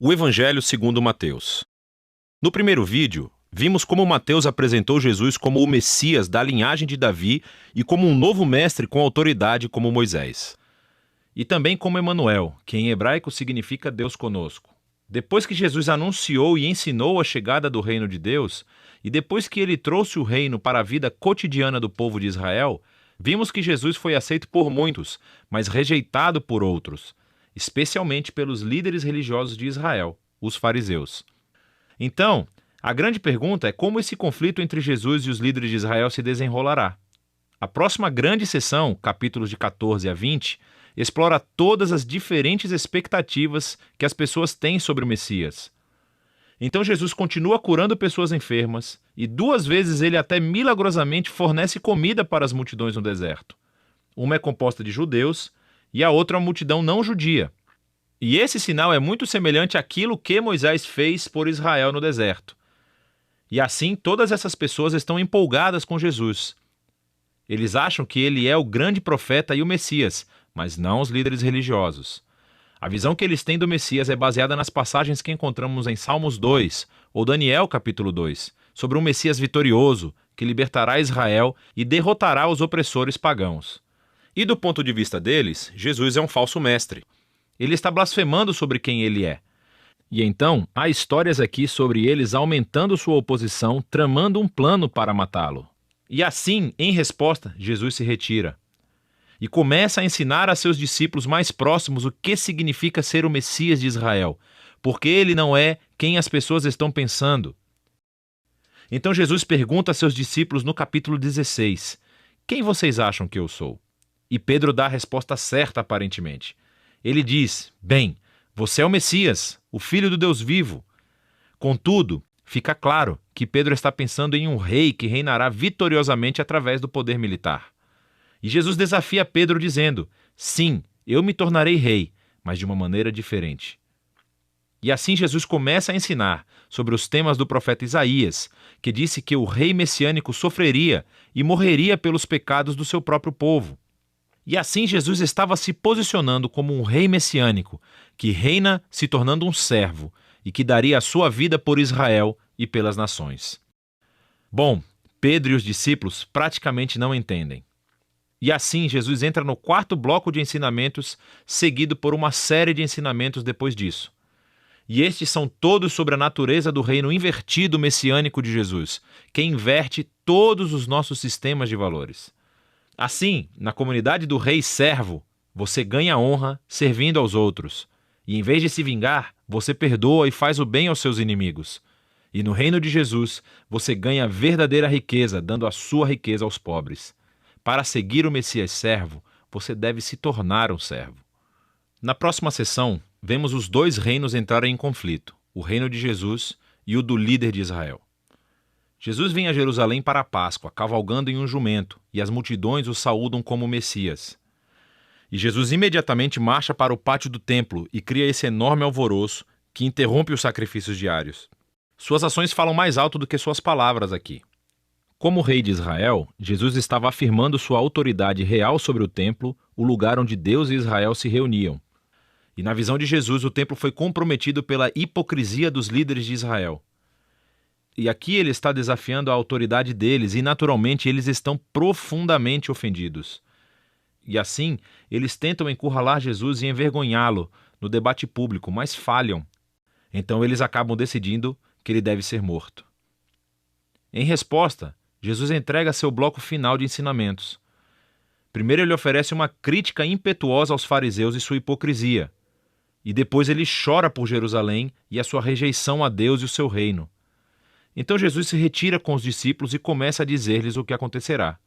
O Evangelho segundo Mateus. No primeiro vídeo, vimos como Mateus apresentou Jesus como o Messias da linhagem de Davi e como um novo mestre com autoridade como Moisés. E também como Emanuel, que em hebraico significa Deus conosco. Depois que Jesus anunciou e ensinou a chegada do reino de Deus, e depois que ele trouxe o reino para a vida cotidiana do povo de Israel, vimos que Jesus foi aceito por muitos, mas rejeitado por outros, especialmente pelos líderes religiosos de Israel, os fariseus. Então, a grande pergunta é como esse conflito entre Jesus e os líderes de Israel se desenrolará. A próxima grande sessão, capítulos de 14 a 20, explora todas as diferentes expectativas que as pessoas têm sobre o Messias. Então Jesus continua curando pessoas enfermas e 2 vezes ele até milagrosamente fornece comida para as multidões no deserto. Uma é composta de judeus e a outra uma multidão não judia. E esse sinal é muito semelhante àquilo que Moisés fez por Israel no deserto. E assim todas essas pessoas estão empolgadas com Jesus. Eles acham que ele é o grande profeta e o Messias, mas não os líderes religiosos. A visão que eles têm do Messias é baseada nas passagens que encontramos em Salmos 2 ou Daniel capítulo 2, sobre um Messias vitorioso que libertará Israel e derrotará os opressores pagãos. E do ponto de vista deles, Jesus é um falso mestre. Ele está blasfemando sobre quem ele é. E então, há histórias aqui sobre eles aumentando sua oposição, tramando um plano para matá-lo. E assim, em resposta, Jesus se retira e começa a ensinar a seus discípulos mais próximos o que significa ser o Messias de Israel, porque ele não é quem as pessoas estão pensando. Então Jesus pergunta a seus discípulos no capítulo 16, quem vocês acham que eu sou? E Pedro dá a resposta certa aparentemente. Ele diz, bem, você é o Messias, o Filho do Deus vivo. Contudo, fica claro que Pedro está pensando em um rei que reinará vitoriosamente através do poder militar. E Jesus desafia Pedro dizendo, sim, eu me tornarei rei, mas de uma maneira diferente. E assim Jesus começa a ensinar sobre os temas do profeta Isaías, que disse que o rei messiânico sofreria e morreria pelos pecados do seu próprio povo. E assim Jesus estava se posicionando como um rei messiânico, que reina se tornando um servo e que daria a sua vida por Israel e pelas nações. Bom, Pedro e os discípulos praticamente não entendem. E assim Jesus entra no 4º bloco de ensinamentos, seguido por uma série de ensinamentos depois disso. E estes são todos sobre a natureza do reino invertido messiânico de Jesus, que inverte todos os nossos sistemas de valores. Assim, na comunidade do rei servo, você ganha honra servindo aos outros. E em vez de se vingar, você perdoa e faz o bem aos seus inimigos. E no reino de Jesus, você ganha verdadeira riqueza, dando a sua riqueza aos pobres. Para seguir o Messias servo, você deve se tornar um servo. Na próxima sessão, vemos os 2 reinos entrarem em conflito, o reino de Jesus e o do líder de Israel. Jesus vem a Jerusalém para a Páscoa, cavalgando em um jumento, e as multidões o saúdam como Messias. E Jesus imediatamente marcha para o pátio do templo e cria esse enorme alvoroço que interrompe os sacrifícios diários. Suas ações falam mais alto do que suas palavras aqui. Como rei de Israel, Jesus estava afirmando sua autoridade real sobre o templo, o lugar onde Deus e Israel se reuniam. E na visão de Jesus, o templo foi comprometido pela hipocrisia dos líderes de Israel. E aqui ele está desafiando a autoridade deles e, naturalmente, eles estão profundamente ofendidos. E assim, eles tentam encurralar Jesus e envergonhá-lo no debate público, mas falham. Então eles acabam decidindo que ele deve ser morto. Em resposta, Jesus entrega seu bloco final de ensinamentos. Primeiro ele oferece uma crítica impetuosa aos fariseus e sua hipocrisia. E depois ele chora por Jerusalém e a sua rejeição a Deus e o seu reino. Então Jesus se retira com os discípulos e começa a dizer-lhes o que acontecerá.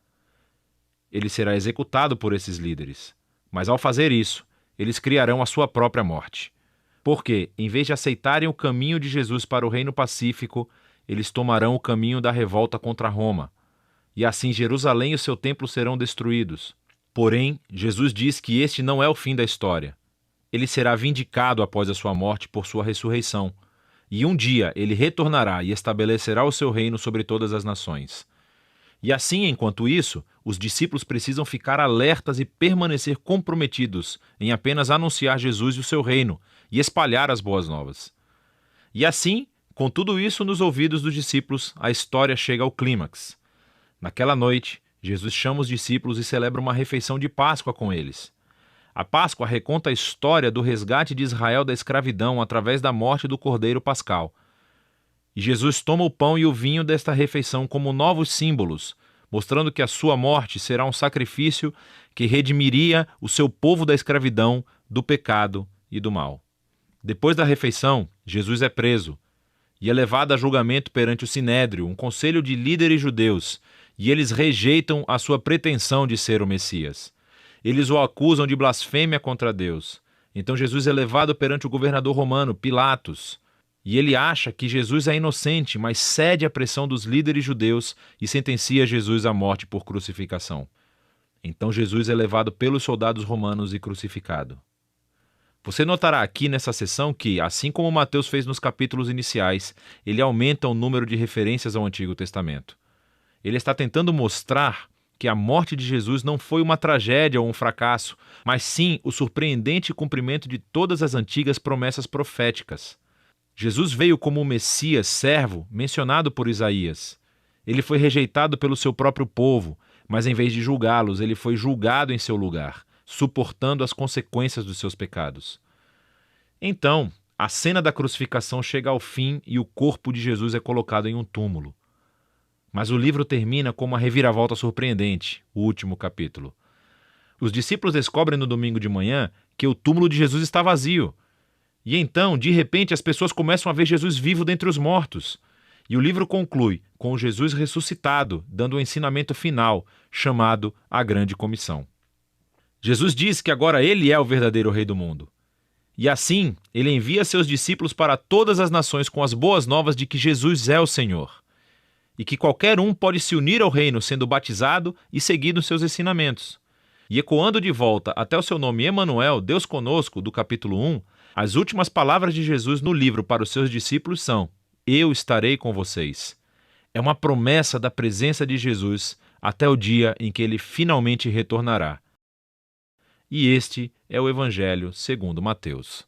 Ele será executado por esses líderes. Mas ao fazer isso, eles criarão a sua própria morte. Porque, em vez de aceitarem o caminho de Jesus para o reino pacífico, eles tomarão o caminho da revolta contra Roma. E assim Jerusalém e o seu templo serão destruídos. Porém, Jesus diz que este não é o fim da história. Ele será vindicado após a sua morte por sua ressurreição. E um dia ele retornará e estabelecerá o seu reino sobre todas as nações. E assim, enquanto isso, os discípulos precisam ficar alertas e permanecer comprometidos em apenas anunciar Jesus e o seu reino e espalhar as boas novas. E assim, com tudo isso nos ouvidos dos discípulos, a história chega ao clímax. Naquela noite, Jesus chama os discípulos e celebra uma refeição de Páscoa com eles. A Páscoa reconta a história do resgate de Israel da escravidão através da morte do Cordeiro Pascal. E Jesus toma o pão e o vinho desta refeição como novos símbolos, mostrando que a sua morte será um sacrifício que redimiria o seu povo da escravidão, do pecado e do mal. Depois da refeição, Jesus é preso e é levado a julgamento perante o Sinédrio, um conselho de líderes judeus, e eles rejeitam a sua pretensão de ser o Messias. Eles o acusam de blasfêmia contra Deus. Então Jesus é levado perante o governador romano, Pilatos, e ele acha que Jesus é inocente, mas cede à pressão dos líderes judeus e sentencia Jesus à morte por crucificação. Então Jesus é levado pelos soldados romanos e crucificado. Você notará aqui nessa seção que, assim como Mateus fez nos capítulos iniciais, ele aumenta o número de referências ao Antigo Testamento. Ele está tentando mostrar que a morte de Jesus não foi uma tragédia ou um fracasso, mas sim o surpreendente cumprimento de todas as antigas promessas proféticas. Jesus veio como o Messias servo mencionado por Isaías. Ele foi rejeitado pelo seu próprio povo, mas em vez de julgá-los, ele foi julgado em seu lugar, suportando as consequências dos seus pecados. Então, a cena da crucificação chega ao fim e o corpo de Jesus é colocado em um túmulo. Mas o livro termina com uma reviravolta surpreendente, o último capítulo. Os discípulos descobrem no domingo de manhã que o túmulo de Jesus está vazio. E então, de repente, as pessoas começam a ver Jesus vivo dentre os mortos. E o livro conclui com Jesus ressuscitado, dando um ensinamento final, chamado a Grande Comissão. Jesus diz que agora ele é o verdadeiro rei do mundo. E assim, ele envia seus discípulos para todas as nações com as boas novas de que Jesus é o Senhor. E que qualquer um pode se unir ao reino sendo batizado e seguindo seus ensinamentos. E ecoando de volta até o seu nome Emanuel, Deus conosco, do capítulo 1, as últimas palavras de Jesus no livro para os seus discípulos são: eu estarei com vocês. É uma promessa da presença de Jesus até o dia em que ele finalmente retornará. E este é o Evangelho segundo Mateus.